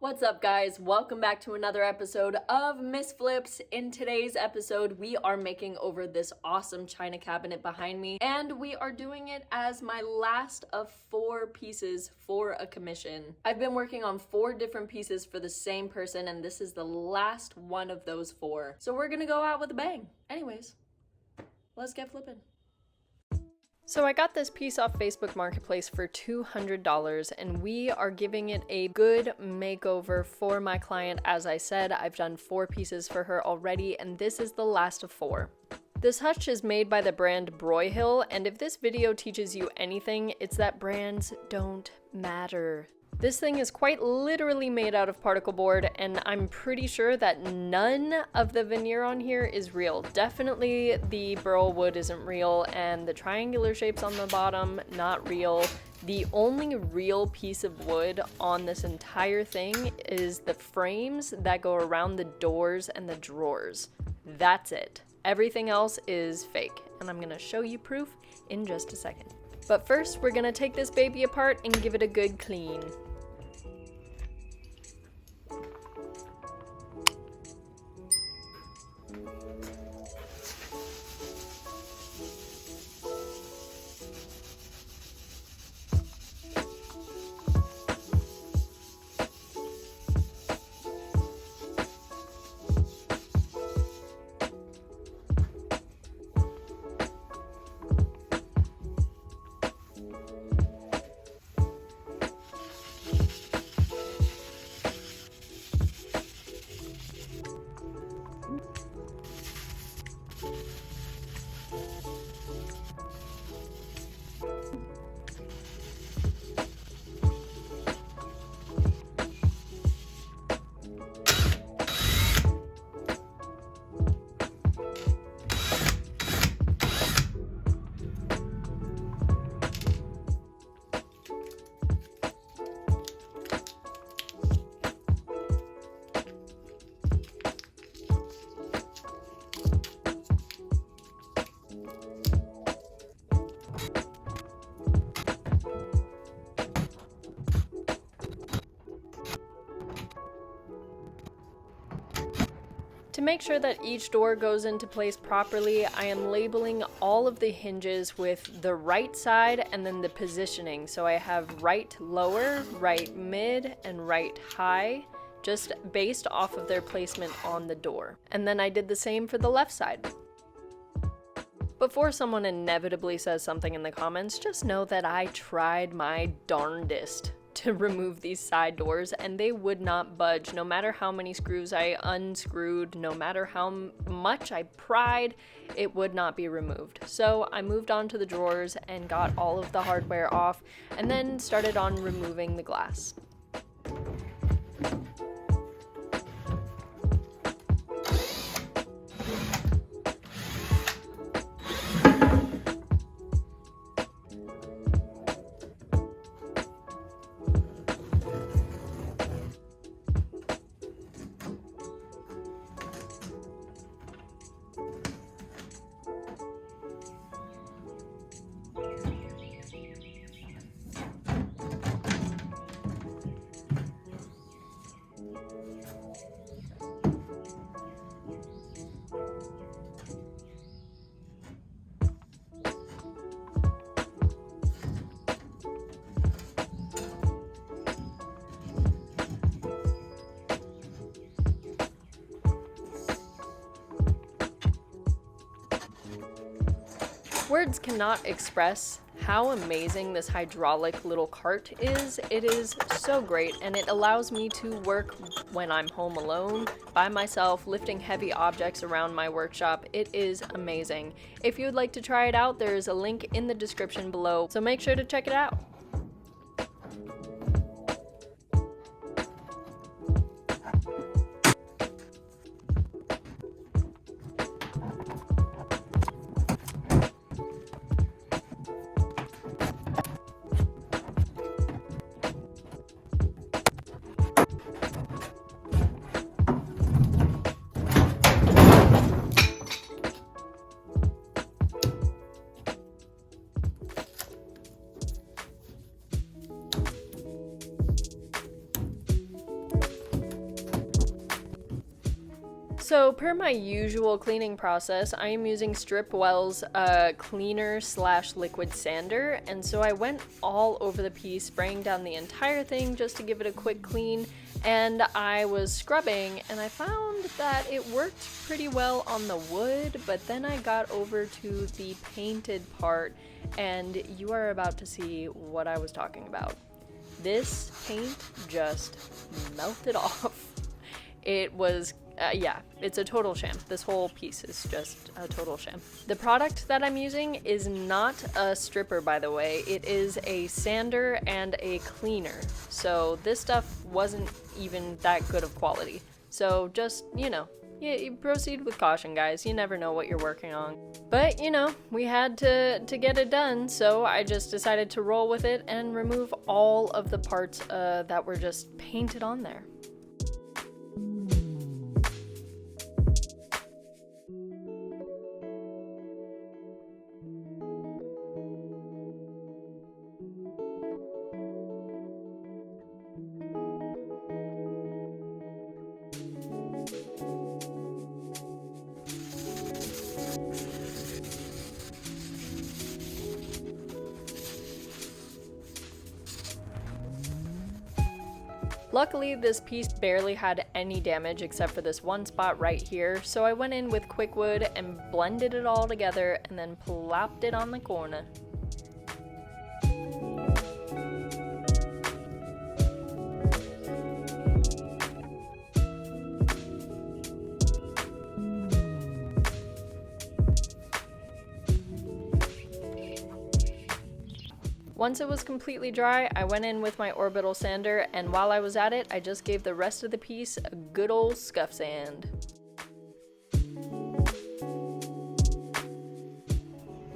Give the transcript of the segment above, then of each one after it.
What's up, guys? Welcome back to another episode of Missflips. In today's episode, we are making over this awesome china cabinet behind me, and we are doing it as my last of 4 pieces for a commission. I've been working on 4 different pieces for the same person, and this is the last one of those 4. So we're gonna go out with a bang. Anyways, let's get flippin'. So I got this piece off Facebook Marketplace for $200, and we are giving it a good makeover for my client. As I said, I've done 4 pieces for her already, and this is the last of 4. This hutch is made by the brand Broyhill, and if this video teaches you anything, it's that brands don't matter. This thing is quite literally made out of particle board, and I'm pretty sure that none of the veneer on here is real. Definitely the burl wood isn't real, and the triangular shapes on the bottom, not real. The only real piece of wood on this entire thing is the frames that go around the doors and the drawers. That's it. Everything else is fake, and I'm gonna show you proof in just a second. But first, we're gonna take this baby apart and give it a good clean. To make sure that each door goes into place properly, I am labeling all of the hinges with the right side and then the positioning. So I have right lower, right mid, and right high, just based off of their placement on the door. And then I did the same for the left side. Before someone inevitably says something in the comments, just know that I tried my darndest to remove these side doors, and they would not budge. No matter how many screws I unscrewed, no matter how much I pried, it would not be removed. So I moved on to the drawers and got all of the hardware off, and then started on removing the glass. Words cannot express how amazing this hydraulic little cart is. It is so great, and it allows me to work when I'm home alone, by myself, lifting heavy objects around my workshop. It is amazing. If you would like to try it out, there is a link in the description below, so make sure to check it out. So per my usual cleaning process, I am using Stripwell's cleaner / liquid sander, and so I went all over the piece, spraying down the entire thing just to give it a quick clean, and I was scrubbing, and I found that it worked pretty well on the wood, but then I got over to the painted part, and you are about to see what I was talking about. This paint just melted off. It was it's a total sham. This whole piece is just a total sham. The product that I'm using is not a stripper, by the way. It is a sander and a cleaner. So this stuff wasn't even that good of quality. So just, you proceed with caution, guys. You never know what you're working on. But, we had to get it done, so I just decided to roll with it and remove all of the parts that were just painted on there. Luckily, this piece barely had any damage except for this one spot right here, so I went in with Quickwood and blended it all together and then plopped it on the corner. Once it was completely dry, I went in with my orbital sander, and while I was at it, I just gave the rest of the piece a good old scuff sand.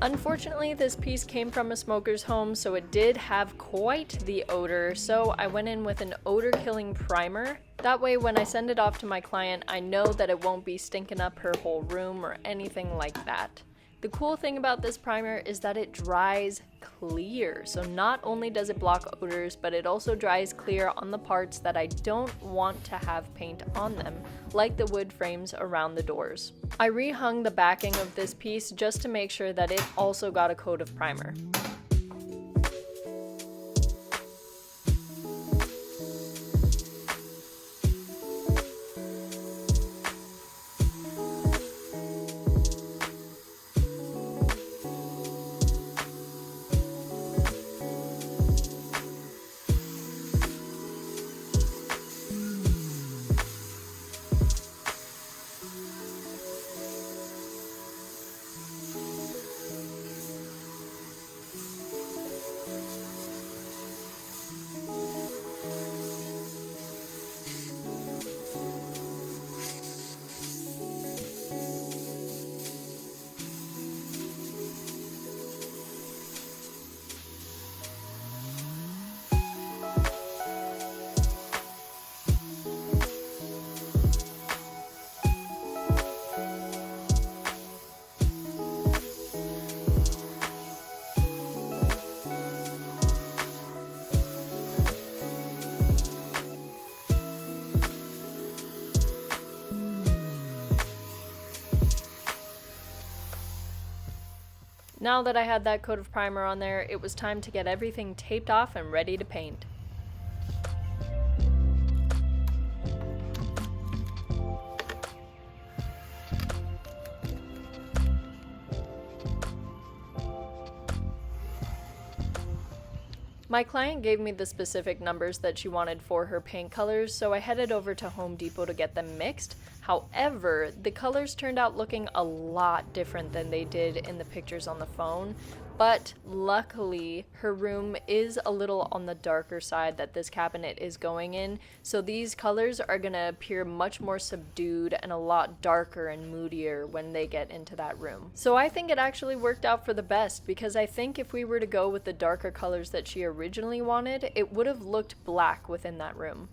Unfortunately, this piece came from a smoker's home, so it did have quite the odor, so I went in with an odor-killing primer. That way, when I send it off to my client, I know that it won't be stinking up her whole room or anything like that. The cool thing about this primer is that it dries clear, so not only does it block odors, but it also dries clear on the parts that I don't want to have paint on them, like the wood frames around the doors. I rehung the backing of this piece just to make sure that it also got a coat of primer. Now that I had that coat of primer on there, it was time to get everything taped off and ready to paint. My client gave me the specific numbers that she wanted for her paint colors, so I headed over to Home Depot to get them mixed. However, the colors turned out looking a lot different than they did in the pictures on the phone, but luckily her room is a little on the darker side that this cabinet is going in, so these colors are going to appear much more subdued and a lot darker and moodier when they get into that room. So I think it actually worked out for the best, because I think if we were to go with the darker colors that she originally wanted, it would have looked black within that room.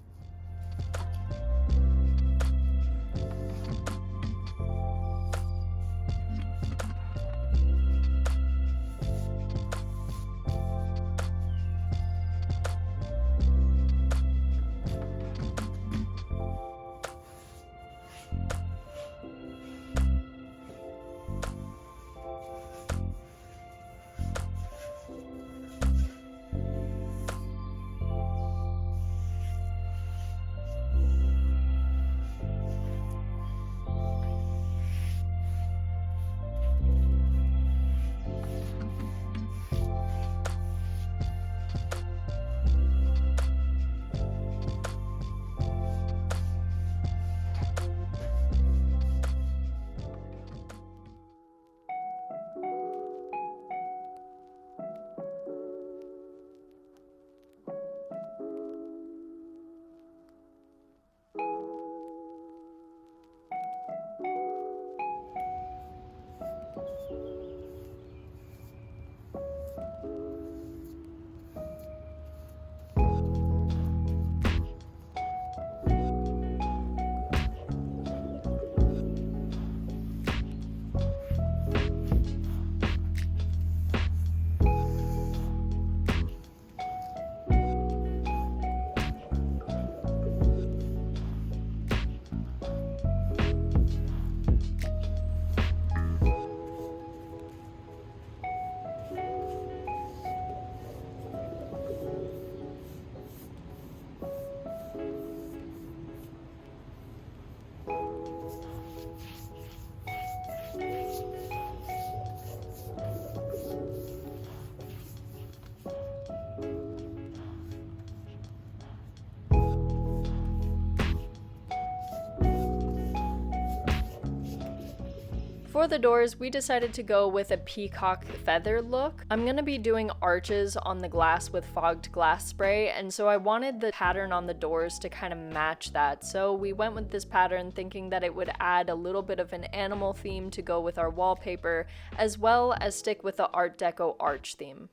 For the doors, we decided to go with a peacock feather look. I'm gonna be doing arches on the glass with fogged glass spray, and so I wanted the pattern on the doors to kind of match that. So we went with this pattern thinking that it would add a little bit of an animal theme to go with our wallpaper, as well as stick with the Art Deco arch theme.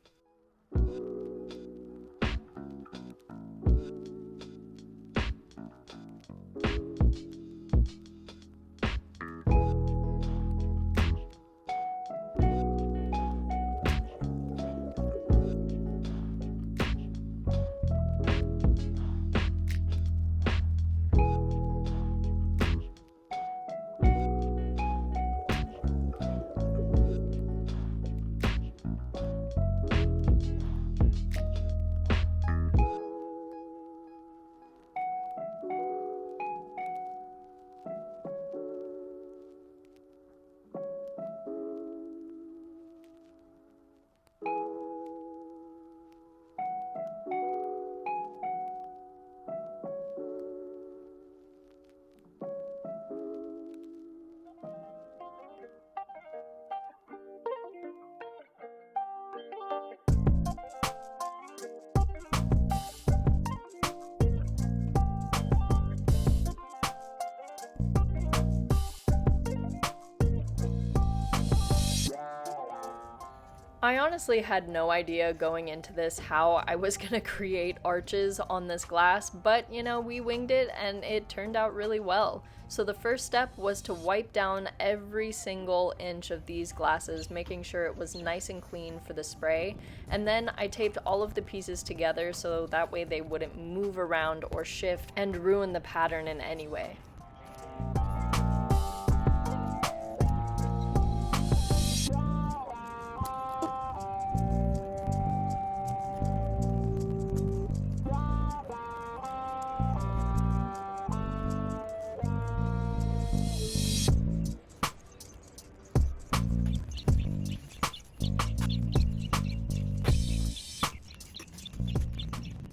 I honestly had no idea going into this how I was gonna create arches on this glass, but you know, we winged it and it turned out really well. So the first step was to wipe down every single inch of these glasses, making sure it was nice and clean for the spray. And then I taped all of the pieces together so that way they wouldn't move around or shift and ruin the pattern in any way.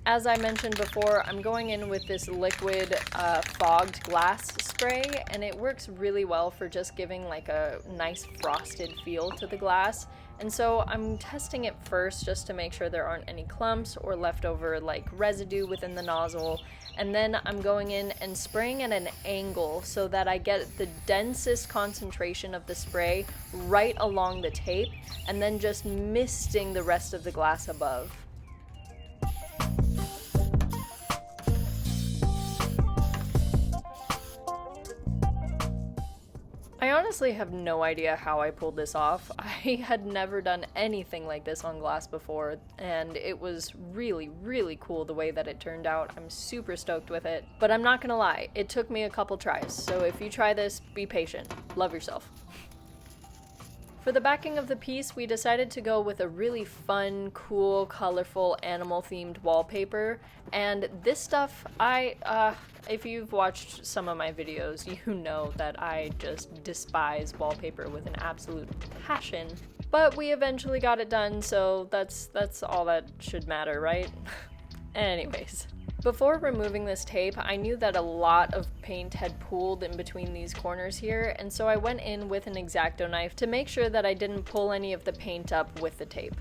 As I mentioned before, I'm going in with this liquid fogged glass spray, and it works really well for just giving like a nice frosted feel to the glass. And so I'm testing it first just to make sure there aren't any clumps or leftover like residue within the nozzle. And then I'm going in and spraying at an angle so that I get the densest concentration of the spray right along the tape, and then just misting the rest of the glass above. I honestly have no idea how I pulled this off. I had never done anything like this on glass before, and it was really, really cool the way that it turned out. I'm super stoked with it, but I'm not gonna lie, it took me a couple tries, so if you try this, be patient. Love yourself. For the backing of the piece, we decided to go with a really fun, cool, colorful, animal-themed wallpaper, and this stuff, if you've watched some of my videos, you know that I just despise wallpaper with an absolute passion. But we eventually got it done, so that's all that should matter, right? Anyways. Before removing this tape, I knew that a lot of paint had pooled in between these corners here, and so I went in with an X-Acto knife to make sure that I didn't pull any of the paint up with the tape.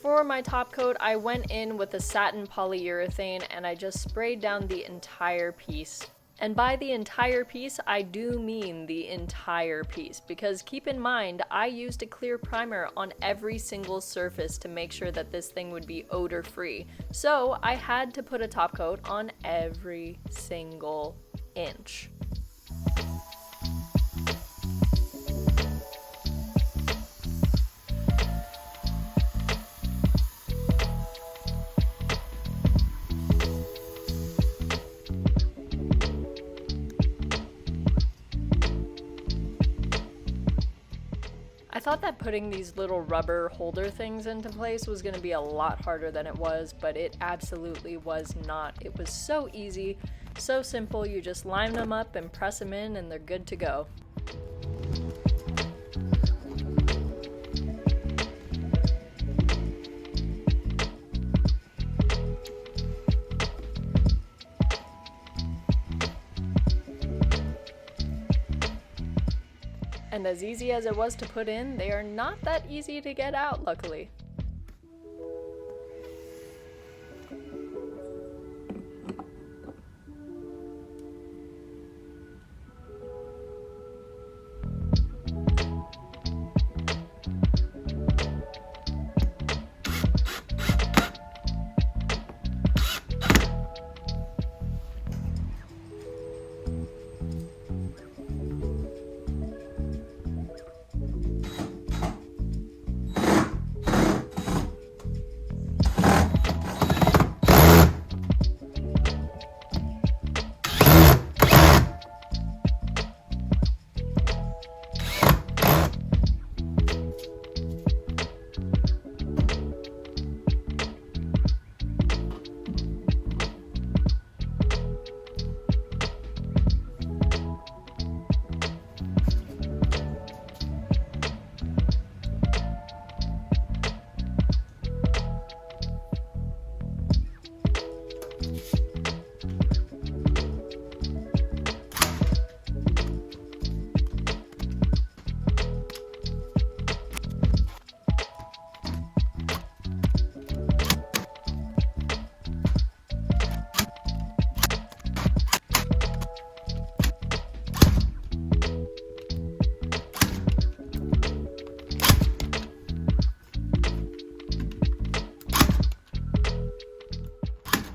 For my top coat, I went in with a satin polyurethane and I just sprayed down the entire piece. And by the entire piece, I do mean the entire piece, because keep in mind, I used a clear primer on every single surface to make sure that this thing would be odor-free. So I had to put a top coat on every single inch. I thought that putting these little rubber holder things into place was going to be a lot harder than it was, but it absolutely was not. It was so easy, so simple. You just line them up and press them in and they're good to go. And as easy as it was to put in, they are not that easy to get out, luckily.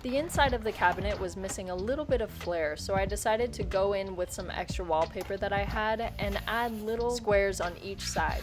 The inside of the cabinet was missing a little bit of flair, so I decided to go in with some extra wallpaper that I had and add little squares on each side.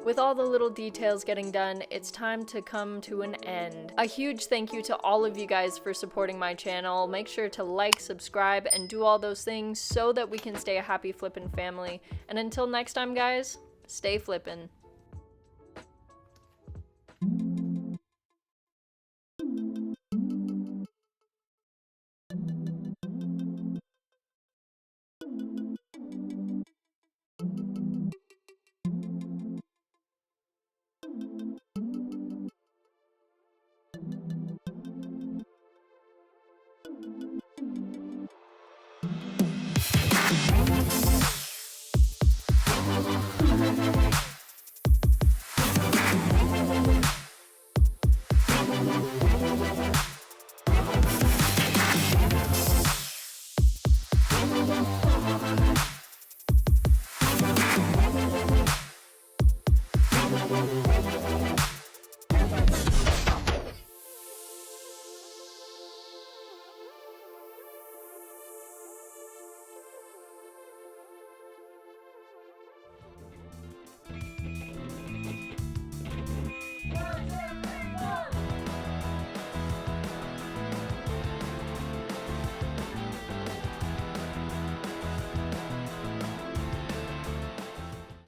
With all the little details getting done, it's time to come to an end. A huge thank you to all of you guys for supporting my channel. Make sure to like, subscribe, and do all those things so that we can stay a happy flippin' family. And until next time, guys, stay flippin'.